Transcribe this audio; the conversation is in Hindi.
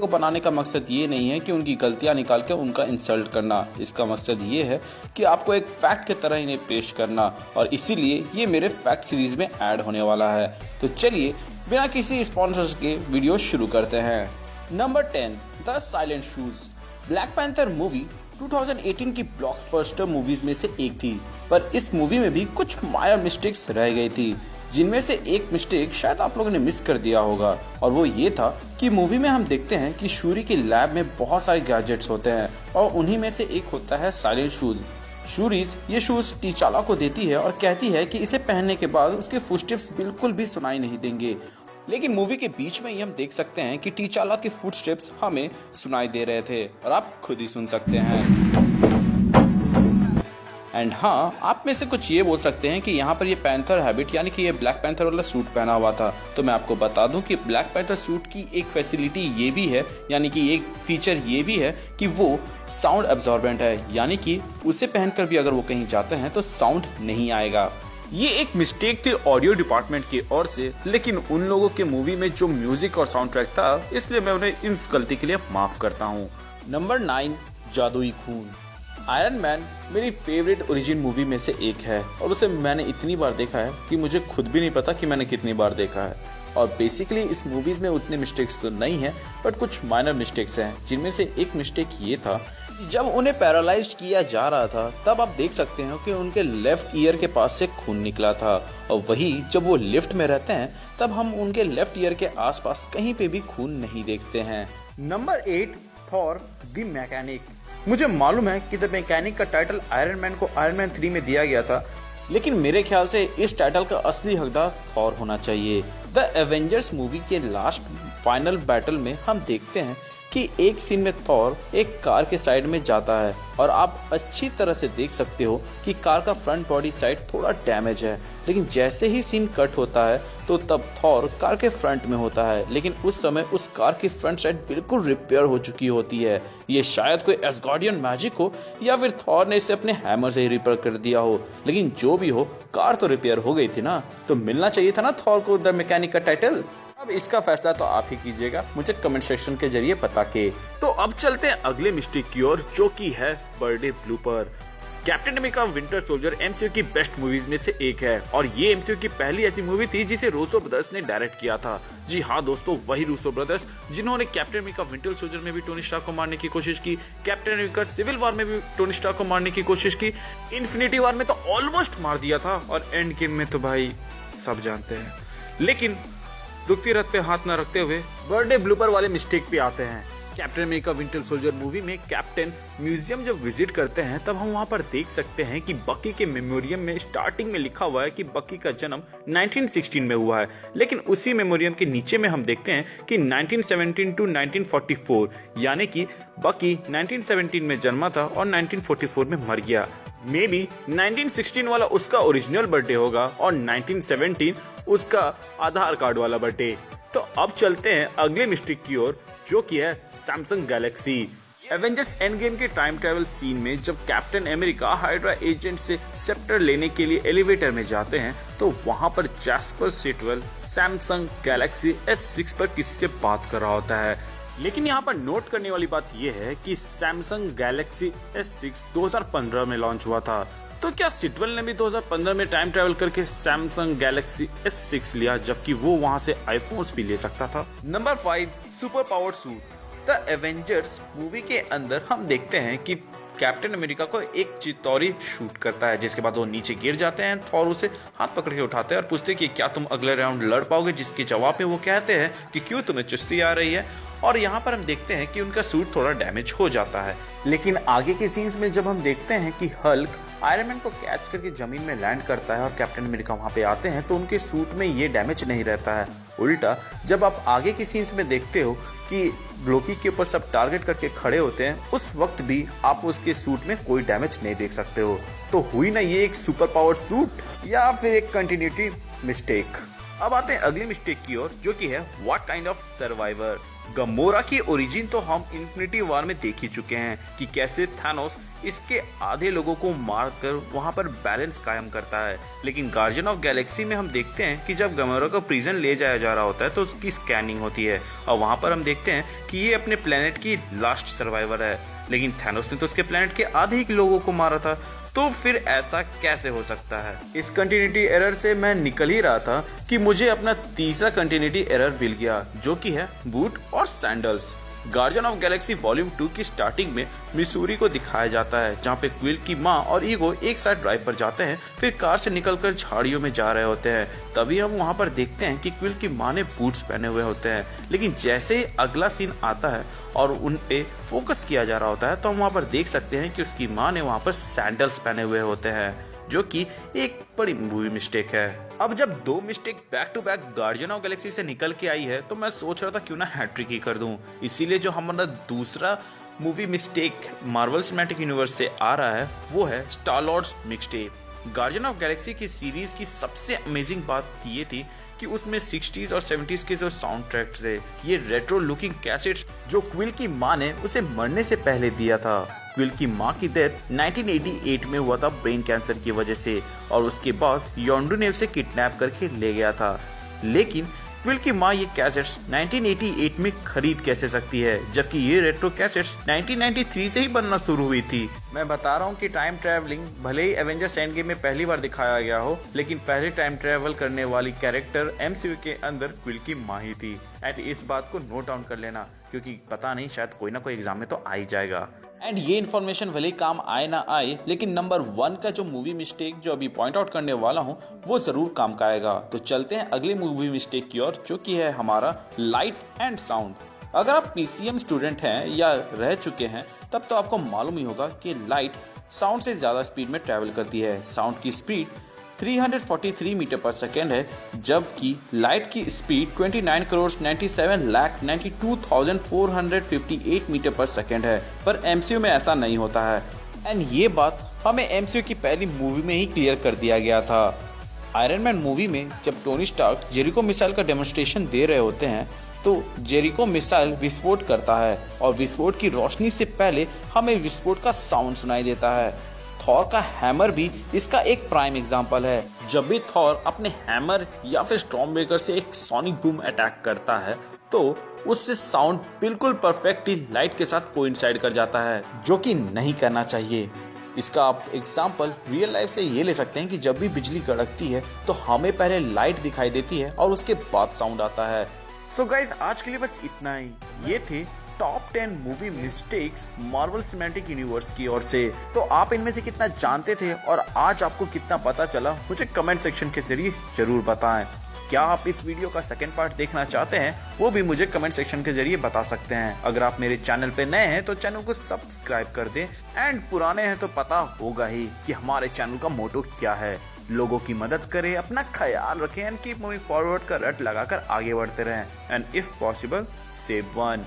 को बनाने का मकसद ये नहीं है कि उनकी गलतियां निकाल के उनका इंसल्ट करना। इसका मकसद ये है कि आपको एक फैक्ट की तरह इन्हें पेश करना, और इसीलिए ये मेरे फैक्ट सीरीज में ऐड होने वाला है। तो चलिए बिना किसी स्पॉन्सर्स के वीडियो शुरू करते हैं। Number 10, the silent shoes. Black panther movie 2018 की ब्लॉकबस्टर मूवीज में से एक थी, पर इस मूवी में भी कुछ माइनर मिस्टेक्स रह गई थी, जिनमें से एक मिस्टेक शायद आप लोगों ने मिस कर दिया होगा। और वो ये था कि मूवी में हम देखते हैं कि शूरी की लैब में बहुत सारे गैजेट्स होते हैं, और उन्हीं में से एक होता है साइलेंट शूज। शूरीज ये शूज टीचाला को देती है और कहती है कि इसे पहनने के बाद उसके फुटस्टेप्स बिल्कुल भी सुनाई नहीं देंगे। लेकिन मूवी के बीच में ही हम देख सकते हैं कि टीचाला के फुटस्टेप्स हमें सुनाई दे रहे थे, और आप खुद ही सुन सकते हैं। एंड हाँ, आप में से कुछ ये बोल सकते हैं कि यहाँ पर ये पैंथर हैबिट यानी कि ये ब्लैक पैंथर वाला सूट पहना हुआ था। तो मैं आपको बता दूं कि ब्लैक पैंथर सूट की एक फैसिलिटी ये भी है, यानी कि एक फीचर ये भी है कि वो साउंड एब्जॉर्बेंट है, यानी कि उसे पहनकर भी अगर वो कहीं जाते हैं तो साउंड नहीं आएगा। ये एक मिस्टेक थी ऑडियो डिपार्टमेंट की ओर से, लेकिन उन लोगों के मूवी में जो म्यूजिक और साउंड ट्रैक था, इसलिए मैं उन्हें इस गलती के लिए माफ करता हूँ। नंबर 9, जादुई खून। आयरन मैन मेरी फेवरेट ओरिजिन मूवी में से एक है, और उसे मैंने इतनी बार देखा है कि मुझे खुद भी नहीं पता कि मैंने कितनी बार देखा है। और बेसिकली इस मूवीज में उतने मिस्टेक्स तो नहीं है, बट कुछ माइनर मिस्टेक्स हैं, जिनमें से एक मिस्टेक ये था कि जब उन्हें पैरालाइज्ड किया जा रहा था तब आप देख सकते हो कि उनके लेफ्ट ईयर के पास से खून निकला था, और वही जब वो लिफ्ट में रहते हैं तब हम उनके लेफ्ट ईयर के आसपास कहीं पे भी खून नहीं देखते हैं। Number 8, Thor the mechanic. मुझे मालूम है कि द मैकेनिक का टाइटल आयरन मैन को आयरन मैन 3 में दिया गया था, लेकिन मेरे ख्याल से इस टाइटल का असली हकदार थॉर होना चाहिए। द एवेंजर्स मूवी के लास्ट फाइनल बैटल में हम देखते हैं कि एक सीन में थॉर एक कार के साइड में जाता है, और आप अच्छी तरह से देख सकते हो कि कार का फ्रंट बॉडी साइड थोड़ा डैमेज है। लेकिन जैसे ही सीन कट होता है तो तब थॉर कार के फ्रंट में होता है, लेकिन उस समय उस कार की फ्रंट साइड बिल्कुल रिपेयर हो चुकी होती है। ये शायद कोई एसगार्डियन मैजिक हो, या फिर थॉर ने इसे अपने हैमर से ही रिपेयर कर दिया हो, लेकिन जो भी हो कार तो रिपेयर हो गई थी ना, तो मिलना चाहिए था ना थॉर को द मैकेनिक का टाइटल। अब इसका फैसला तो आप ही कीजिएगा मुझे कमेंट सेक्शन के जरिए बता के। तो अब चलते हैं अगले मिस्टेक की ओर, जो की है birthday blooper. Captain America winter soldier MCU की बेस्ट मूवीज में से एक है, और ये एमसीयू की पहली ऐसी मूवी थी जिसे रूसो ब्रदर्स ने डायरेक्ट किया था। जी हाँ दोस्तों, वही रूसो ब्रदर्स जिन्होंने कैप्टन अमेरिका विंटर सोल्जर में भी टोनी स्टार्क को मारने की कोशिश की, कैप्टन अमेरिका सिविल वॉर में भी टोनी स्टार्क को मारने की कोशिश की, इन्फिनिटी वॉर में तो ऑलमोस्ट मार दिया था, और एंड गेम में तो भाई सब जानते हैं। लेकिन दुखती रथ पे हाथ न रखते हुए बर्थडे ब्लूपर वाले मिस्टेक पे आते हैं। Captain America winter soldier movie में कैप्टन म्यूजियम जब विजिट करते हैं तब हम वहां पर देख सकते हैं कि बकी के मेमोरियम में स्टार्टिंग में लिखा हुआ है कि बकी का जन्म 1916 में हुआ है, लेकिन उसी मेमोरियम के नीचे में हम देखते हैं कि 1917 टू 1944, यानी कि बकी 1917 में जन्मा था और 1944 में मर गया। मे बी 1916 वाला उसका ओरिजिनल बर्थडे होगा और 1917 उसका आधार कार्ड वाला बर्थडे। तो अब चलते हैं अगले मिस्टेक की ओर, जो कि है Samsung Galaxy. Avengers end game के टाइम ट्रैवल सीन में जब कैप्टन अमेरिका हाइड्रा एजेंट से सेप्टर लेने के लिए एलिवेटर में जाते हैं, तो वहां पर jasper Sitwell Samsung Galaxy S6 पर किसी से बात कर रहा होता है। लेकिन यहाँ पर नोट करने वाली बात यह है कि सैमसंग गैलेक्सी S6 2015 में लॉन्च हुआ था, तो क्या सिटवेल ने भी 2015 में टाइम ट्रैवल करके सैमसंग गैलेक्सी S6 लिया, जबकि वो वहां से आईफोन्स भी ले सकता था। Number 5, super powered suit. The Avengers movie के अंदर हम देखते हैं कि कैप्टन अमेरिका को एक चितौरी शूट करता है, जिसके बाद वो नीचे गिर जाते हैं और उसे हाथ पकड़ के उठाते हैं और पूछते हैं कि क्या तुम अगले राउंड लड़ पाओगे, जिसके जवाब में वो कहते हैं कि क्यों तुम्हें चुस्ती आ रही है। और यहाँ पर हम देखते हैं कि उनका सूट थोड़ा डैमेज हो जाता है। लेकिन आगे के सीन्स में जब हम देखते हैं कि हल्क आयरन मैन को कैच करके जमीन में लैंड करता है और कैप्टन अमेरिका वहां पे आते हैं, तो उनके सूट में ये डैमेज नहीं रहता है। उल्टा जब आप आगे की सीन्स में देखते हो कि लोकी के ऊपर सब टारगेट करके खड़े होते हैं, उस वक्त भी आप उसके सूट में कोई डैमेज नहीं देख सकते हो। तो हुई ना ये एक सुपर पावर्ड सूट या फिर एक कंटिन्यूटी मिस्टेक। अब आते हैं अगली मिस्टेक की ओर, जो कि है what kind of survivor. Gamora की ओरिजिन तो हम इन्फिनिटी वॉर में देख ही चुके हैं कि कैसे थानोस इसके आधे लोगों को मारकर वहां पर बैलेंस कायम करता है। लेकिन गार्जियन ऑफ गैलेक्सी में हम देखते हैं कि जब गमोरा को प्रिजन ले जाया जा रहा होता है तो उसकी स्कैनिंग होती है और वहां पर हम देखते हैं कि ये अपने प्लेनेट की लास्ट सर्वाइवर है। लेकिन थानोस ने तो उसके प्लेनेट के आधे ही लोगों को मारा था, तो फिर ऐसा कैसे हो सकता है। इस कंटिन्यूटी एरर से मैं निकल ही रहा था कि मुझे अपना तीसरा कंटिन्यूटी एरर मिल गया, जो कि है बूट और sandals. Guardian of Galaxy volume 2 की स्टार्टिंग में मिसूरी को दिखाया जाता है, जहाँ पे क्विल की माँ और ईगो एक साथ ड्राइव पर जाते हैं, फिर कार से निकलकर झाड़ियों में जा रहे होते हैं। तभी हम वहाँ पर देखते हैं कि क्विल की माँ ने बूट्स पहने हुए होते हैं। लेकिन जैसे ही अगला सीन आता है और उन पे फोकस किया जा रहा होता है तो हम वहाँ पर देख सकते हैं कि उसकी माँ ने वहाँ पर सैंडल्स पहने हुए होते हैं, जो कि एक बड़ी मूवी मिस्टेक है। अब जब दो mistake back to back Guardian of Galaxy से निकल के आई है तो मैं सोच रहा था क्यों ना हैट्रिक ही कर दूं। इसीलिए जो हमारा दूसरा movie mistake Marvel Cinematic Universe से आ रहा है वो है Star Lord's mixtape. Guardian of Galaxy की सीरीज की सबसे अमेजिंग बात ये थी कि उसमें 60s और 70s के जो साउंड ट्रैक थे, ये रेट्रो लुकिंग कैसेट्स जो क्विल की माँ ने उसे मरने से पहले दिया था। क्विल की माँ की डेथ 1988 में हुआ था ब्रेन कैंसर की वजह से, और उसके बाद योंडू ने उसे किडनैप करके ले गया था। लेकिन क्विल की माँ ये कैसेट्स 1988 में खरीद कैसे सकती है, जबकि ये रेट्रो कैसेट्स 1993 से ही बनना शुरू हुई थी। मैं बता रहा हूँ कि टाइम ट्रैवलिंग भले ही एवेंजर्स एंड गेम में पहली बार दिखाया गया हो, लेकिन पहले टाइम ट्रैवल करने वाली कैरेक्टर MCU के अंदर क्विल की माँ ही थी। एंड इस बात को नोट डाउन कर लेना, क्योंकि पता नहीं शायद कोई ना कोई एग्जाम में तो आ ही जाएगा। एंड ये इन्फॉर्मेशन भले काम आए ना आए, लेकिन नंबर 1 का जो मूवी मिस्टेक जो अभी पॉइंट आउट करने वाला हूँ वो जरूर काम का आएगा। तो चलते हैं अगली मूवी मिस्टेक की ओर, जो कि है हमारा लाइट एंड साउंड। अगर आप PCM स्टूडेंट हैं या रह चुके हैं तब तो आपको मालूम ही होगा कि लाइट साउंड से ज़्यादा स्पीड में ट्रैवल करती है। साउंड की स्पीड 343 मीटर पर सेकेंड है, जबकि लाइट की स्पीड 29,97,92,458 मीटर पर सेकेंड है। पर MCU में ऐसा नहीं होता है। एंड ये बात हमें MCU की पहली मूवी में ही क्लियर कर दिया गया था। आयरन मैन मूवी में जब टोनी स्टार्क जेरिको मिसाइल का डेमोन्स्ट्रेशन दे रहे होते हैं तो जेरिको मिसाइल विस्फोट करता है, और विस्फोट की रोशनी से पहले हमें विस्फोट का साउंड सुनाई देता है। थॉर का हैमर भी इसका एक प्राइम एग्जांपल है। जब भी थॉर अपने हैमर या फिर स्टॉर्मब्रेकर से एक सोनिक बूम अटैक करता है तो उससे साउंड बिल्कुल परफेक्टली लाइट के साथ कोइंसाइड कर जाता है, जो कि नहीं करना चाहिए। इसका आप एग्जांपल रियल लाइफ से ये ले सकते हैं कि जब भी बिजली कड़कती है तो हमें पहले लाइट दिखाई देती है और उसके बाद साउंड आता है। सो गाइस, आज के लिए बस इतना ही। ये थे top 10 movie mistakes Marvel Cinematic universe की ओर से। तो आप इनमें से कितना जानते थे और आज आपको कितना पता चला, मुझे कमेंट सेक्शन के जरिए जरूर बताएं। क्या आप इस वीडियो का सेकंड पार्ट देखना चाहते हैं, वो भी मुझे कमेंट सेक्शन के जरिए बता सकते हैं। अगर आप मेरे चैनल पे नए हैं तो चैनल को सब्सक्राइब कर दें, एंड पुराने हैं तो पता होगा ही कि हमारे चैनल का मोटो क्या है। लोगों की मदद करें, अपना ख्याल रखें, एंड कीप मूविंग फॉरवर्ड का रट लगाकर आगे बढ़ते रहें, and if possible save one.